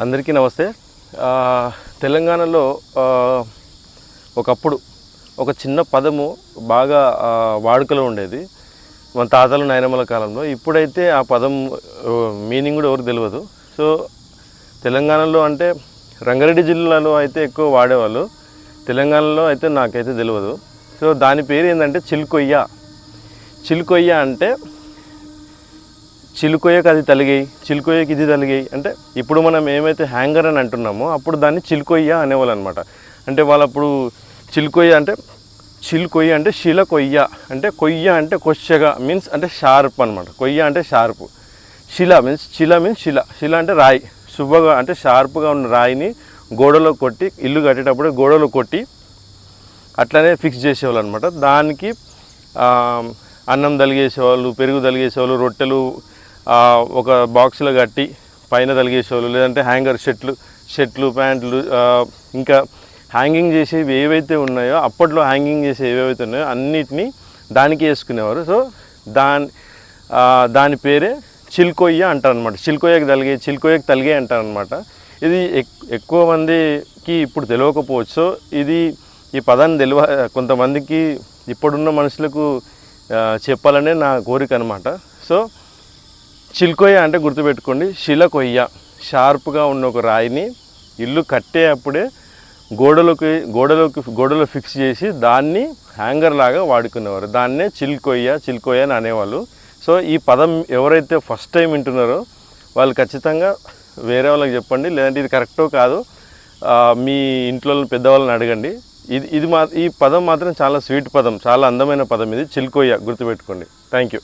అందరికీ నమస్తే. తెలంగాణలో ఒకప్పుడు ఒక చిన్న పదము బాగా వాడుకలో ఉండేది మన తాతలు నాయనమ్మల కాలంలో. ఇప్పుడైతే ఆ పదం మీనింగ్ కూడా ఎవరికి తెలియదు. సో తెలంగాణలో అంటే రంగారెడ్డి జిల్లాలో అయితే ఎక్కువ వాడేవాళ్ళు, తెలంగాణలో అయితే నాకైతే తెలియదు. సో దాని పేరు ఏంటంటే చిలుకొయ్య. చిలుకొయ్య అంటే చిలుకొయ్యకి అది తలిగాయి, చిలుకొయ్యకి ఇది తలిగాయి అంటే ఇప్పుడు మనం ఏమైతే హ్యాంగర్ అని అంటున్నామో అప్పుడు దాన్ని చిలుకొయ్య అనేవాళ్ళు అనమాట. అంటే వాళ్ళప్పుడు చిలుకొయ్య అంటే చిలుకొయ్య అంటే శిల కొయ్య అంటే కొయ్య అంటే కొచ్చగా మీన్స్ అంటే షార్ప్ అనమాట. కొయ్య అంటే షార్ప్, శిల మీన్స్ శిల అంటే రాయి, శుభ్రగా అంటే షార్ప్గా ఉన్న రాయిని గోడలో కొట్టి ఇల్లు కట్టేటప్పుడు గోడలో కొట్టి అట్లనే ఫిక్స్ చేసేవాళ్ళు అనమాట. దానికి అన్నం తలిగేసేవాళ్ళు, పెరుగు తలిగేసేవాళ్ళు, రొట్టెలు ఒక బాక్స్లో కట్టి పైన తలిగేసేవాళ్ళు, లేదంటే హ్యాంగర్ షర్ట్లు ప్యాంట్లు ఇంకా హ్యాంగింగ్ చేసేవి ఏవైతే ఉన్నాయో అప్పట్లో హ్యాంగింగ్ చేసే ఏవైతే ఉన్నాయో అన్నిటినీ దానికి వేసుకునేవారు. సో దాని పేరే చిలుకొయ్య అంటారనమాట. చిలుకొయ్యకి తలిగే అంటారనమాట. ఇది ఎక్కువ మందికి ఇప్పుడు తెలియకపోవచ్చు. సో ఈ పదాన్ని కొంతమందికి ఇప్పుడున్న మనుషులకు చెప్పాలనే నా కోరిక అనమాట. సో చిలుకొయ్య అంటే గుర్తుపెట్టుకోండి, శిల కొయ్య, షార్ప్గా ఉన్న ఒక రాయిని ఇల్లు కట్టేటప్పుడే గోడలో ఫిక్స్ చేసి దాన్ని హ్యాంగర్ లాగా వాడుకునేవారు. దాన్నే చిలుకొయ్య అని అనేవాళ్ళు. సో ఈ పదం ఎవరైతే ఫస్ట్ టైం వింటున్నారో వాళ్ళు ఖచ్చితంగా వేరే వాళ్ళకి చెప్పండి, లేదంటే ఇది కరెక్టో కాదు మీ ఇంట్లో పెద్దవాళ్ళని అడగండి. ఈ పదం మాత్రం చాలా స్వీట్ పదం, చాలా అందమైన పదం ఇది చిలుకొయ్య, గుర్తుపెట్టుకోండి. Thank you.